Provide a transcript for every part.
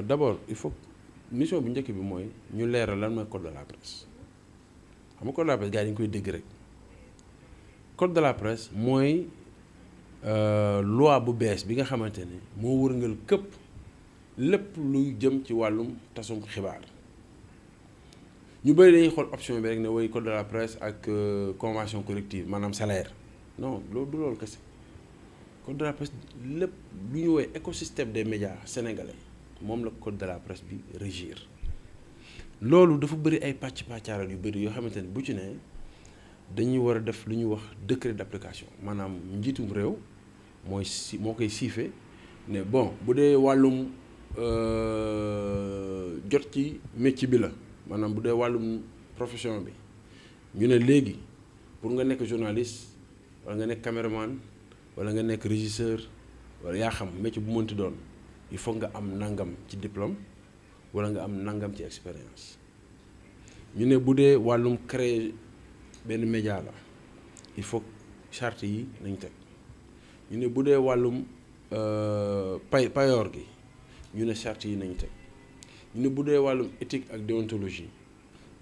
D'abord il faut mission bu njëkk bi mooy ñu leeral lan mooy code de la presse xam nga code de la presse gars yi dañu koy dégg rek code de la presse mooy loi bu bees bi nga xamante ne moo wërngal këpp lépp luy jëm ci wàllum tasum xibaar ñu bëri dañuy xool option bi rek ne woy code de la presse ak convention collective maanaam salaire non loolu du loolu kese code de la presse lépp lu ñu woowee écosystème des médias sénégalais moom la code de la presse bi régir loolu dafa bëri ay pàccaaral yu bëri yoo xamante ne bu ci ne dañuy war a def lu ñuy wax décret d'application maanaam njiitum réew moo koy siife ne bon bu dee wàllum jot ci métier bi la maanaam bu dee wàllum profession bi ñu ne léegi pour nga nekk journaliste wala nga nekk caméraman wala nga nekk régisseur wala yaa xam métier bu mënti doon il faut nga am nangam ci diplôme wala nga am nangam ci expérience ñu ne bu dee wàllum créer benn média la il faut charte yi nañ teg ñu ne bu dee wàllum payoor gi ñu ne charte yi nañ teg ñu ne bu dee wàllum éthique ak déontologie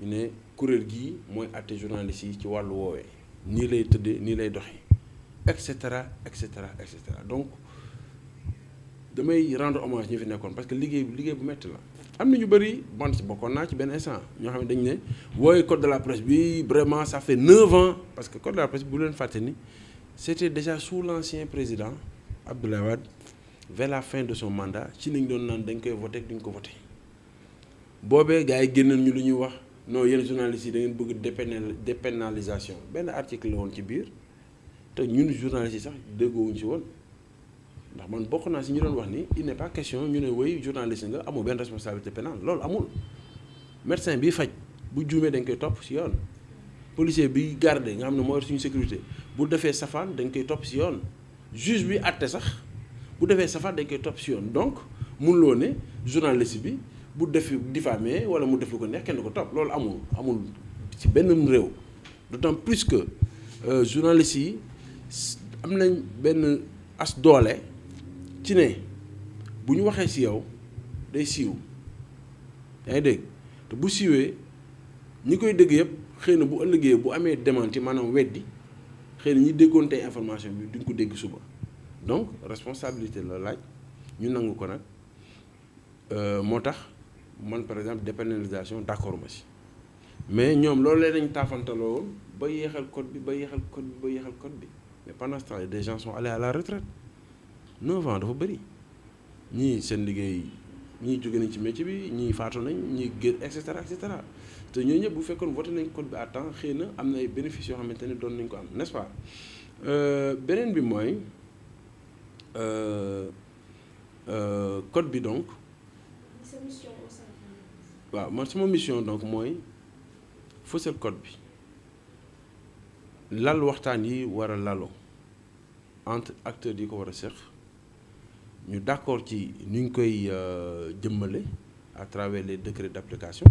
ñu ne kuréel gii mooy àtte journaliste yi ci wàllu woowee nii lay tëddee nii lay doxee et cetera et cetera et cetera donc damay rendre hommage ñi fi nekkoon parce que liggéey bu metti la am na ñu bëri man si bokkoon naa ci benn instant ñoo xam ne dañu ne wooy code de la presse bi vraiment ça fait 9 ans parce que code de la presse bu leen fàtte ni c'était déjà sous l'ancien président Abdoulaye Wade vers la fin de son mandat ci lañ doon naan dañ koy voté ak duñ ko voté boobee gars yi génnoon ñu lu ñuy wax non yéen journalistes yi da ngeen bëgg dépénalisation benn article la woon ci biir te ñun journalistes yi sax déggoowuñ ci woon ndax man bokk naa si ñu doon wax ni il n'est pas question ñu ne woy journaliste nga amul benn responsabilité pénale loolu amul médecin bi faj bu juumee dañ koy topp si yoon policier bi garde nga xam ne moo yor suñu sécurité bu defee safaan dañ koy topp si yoon juge bi àtte sax bu defee safaan dañ koy topp si yoon donc mënuloo ne journaliste bi bu def diffamé wala mu def lu ko neex kenn du ko topp loolu amul ci benn réew d'autant plus que journaliste yi am nañ benn as doole ci ne bu ñu waxee ci yow day siiw yaa ngi dégg te bu siiwee ñi koy dégg yëpp xëy na bu ëllëgee bu amee démenti maanaam weddi xëy na ñi déggoon tey information bi duñ ko dégg suba donc responsabilité la laaj ñu nangu ko nag moo tax man par exemple dépénalisation d'accord ma ci mais ñoom loolu leen nañ taafantaloo woon ba yéexal code bi mais pendant ce temps des gens sont allés à la retraite 9 ans dafa bëri ñii seen liggéey ñii jóge nañ ci métier bi ñii faatu nañ ñii gën et cetera te ñooñu ñëpp bu fekkoon voté nañ code bi à temps xëy na am na ay bénéfices yoo xamante ne doon nañ ko am n'est-ce pas beneen bi mooy code bi donc waaw man sama mission donc mooy fësal code bi lal waxtaan yi war a laloo entre acteurs yi ko war a seq ñu d'accord ci ni ñu koy jëmmale à travers les décrets d'application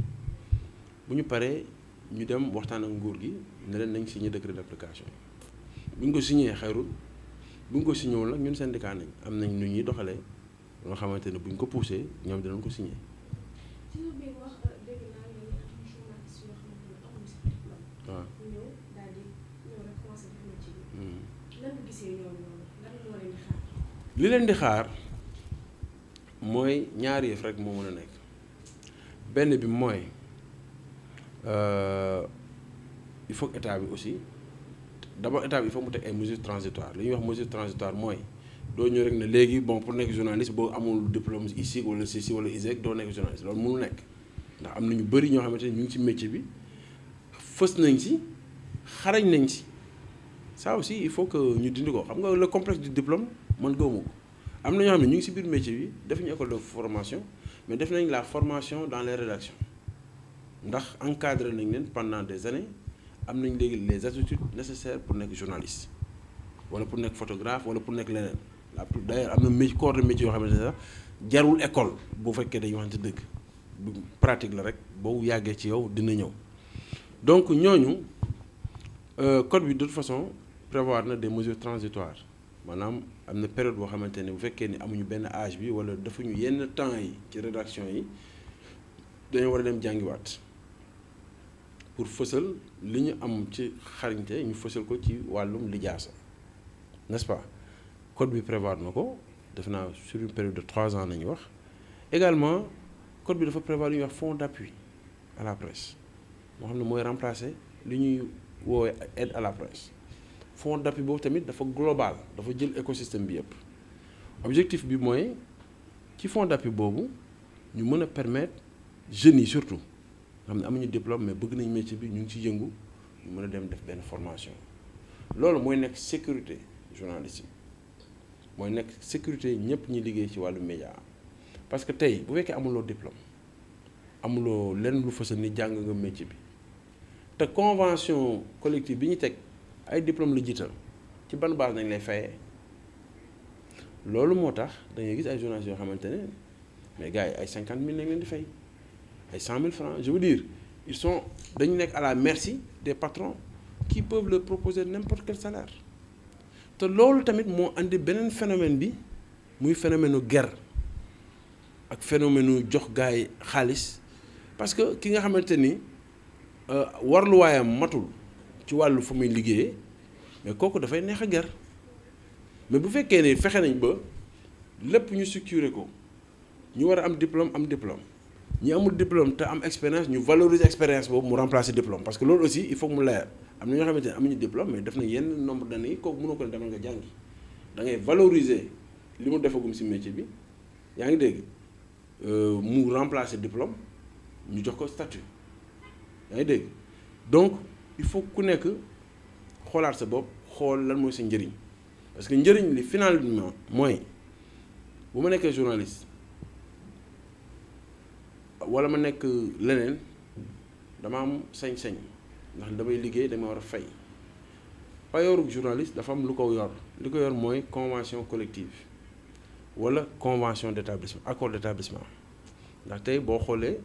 bu ñu paree ñu dem waxtaan ak nguur gi ne leen nañ signé décret d'application bu ñu ko signé xayrul bu ñu ko signé wul nag ñun syndicat nañ am nañ nu ñuy doxalee nga xamante ne bu ñu ko poussé ñoom dinañ ko signé. waaw. li leen di xaar mooy ñaari yëf rek moo mën a nekk benn bi mooy il faut que état bi aussi d'abord état bi il faut mu teg ay mesures transitoires li ñuy wax mesures transitoires mooy doo ñëw rek ne léegi bon pour nekk journaliste boo amul diplôme ISIC wala CICI wala ISEC doo nekk journaliste loolu mënul nekk ndax am na ñu bëri ñoo xamante ne ñu ngi ci métier bi fës nañ ci xarañ nañ ci ça aussi il faut que ñu dindi ko xam nga le complexe du diplôme man gëwuma ko am na ñoo xam ne ñu ngi ci biir métier bi defuñu école de formation mais def nañ la formation dans les rédactions ndax encadré nañ leen pendant des années am nañ léegi les attitudes nécessaires pour nekk journaliste wala pour nekk photographe wala pour nekk leneen d'ailleurs am na métier corps de métier yoo xamante ne sax jarul école bu fekkee dañuy waxante dëgg pratique la rek boo yàggee ci yow dina ñëw donc ñooñu code bi de toute façon prévoir na des mesures transitoires maanaam am na période boo xamante ne bu fekkee ni amuñu benn âge bi wala defuñu yenn temps yi ci rédaction yi dañoo war a dem jàngiwaat pour fësal li ñu am ci xarañte ñu fësal ko ci wàllum lijaasa n'est-ce pas code bi prévoir na ko def naa sur une période de 3 ans nañu wax également code bi dafa prévoir lu ñuy wax fonds d'appui à la presse moo xam ne mooy remplacer li ñuy woowee aide à la presse fonds d'appui boobu tamit dafa global dafa jël écosystème bi yëpp objectif bi mooy ci fonds d'appui boobu ñu mën a permettre jeunes yi surtout nga xam ne amuñu diplôme mais bëgg nañ métier bi ñu ngi ci yëngu ñu mën a dem def benn formation loolu mooy nekk sécurité journalistique mooy nekk sécurité ñëpp ñi liggéey ci wàllu média parce que tey bu fekkee amuloo diplôme amuloo lenn lu fësal ni jàng nga métier bi te convention collective bi ñu teg ay diplôme la jiital ci ban base nañ lay fayee loolu moo tax da ngay gis ay journalistes yoo xamante ne mais gars yi ay 50 000 lañ leen di fay ay 100 000 francs je veux dire ils sont dañu nekk à la merci des patrons qui peuvent leur proposer n'importe quel salaire te loolu tamit moo andi beneen phénomène bi muy phénomène u guerre ak phénomène u jox gars yi xaalis parce que ki nga xamante ni warluwaayam matul ci wàllu fu muy liggéeyee mais kooku dafay neex a ger mais bu fekkee ne fexe nañ ba lépp ñu structuré ko ñu war a am diplôme ñi amul diplôme te am expérience ñu valoriser expérience boobu mu remplacer diplôme parce que loolu aussi il faut mu leer am na ñoo xamante ne amuñu diplôme mais def na yenn nombre d'années yi kooku mënoo ko ne demal nga jàngi da ngay valoriser li mu defagum ci métier bi yaa ngi dégg mu remplacer diplôme ñu jox ko statut yaa ngi dégg donc il faut ku nekk xoolaat sa bopp xool lan mooy sa njëriñ parce que njëriñ li finalement mooy bu ma nekkee journaliste wala ma nekk leneen dama am sañ-sañ ndax damay liggéey dama war a fay payooru journaliste dafa am lu ko yor li ko yor mooy convention collective wala convention d'établissement accord d'établissement ndax tey boo xoolee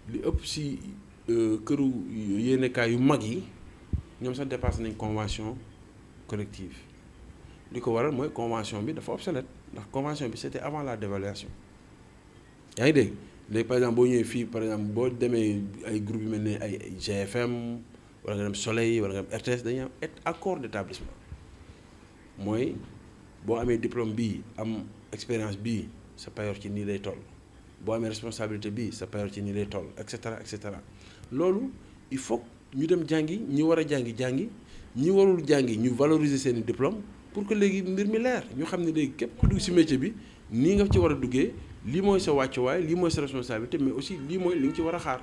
li ëpp ci këru yéenekaay yu mag yi ñoom sax dépassé nañ convention collective li ko waral mooy convention bi dafa obsolète ndax convention bi c'était avant la dévaluation yaa ngi dégg léegi par exemple boo ñëwee fii par exemple boo demee ay groupe yu mel ne ay GFM wala nga dem Soleil wala nga dem RTS dañuy am accord d'établissement mooy boo amee diplôme bii am expérience bii sa payoor ci nii lay toll boo amee responsabilité bii sa payoor ci nii lay toll et cetera et cetera loolu il faut ñu dem jàngi ñi war a jàngi ñi warul jàngi ñu valoriser seeni diplôme pour que léegi mbir mi leer ñu xam ne léegi képp ku dugg ci métier bi nii nga ci war a duggee lii mooy sa wàccuwaay lii mooy sa responsabilité mais aussi lii mooy li nga ci war a xaar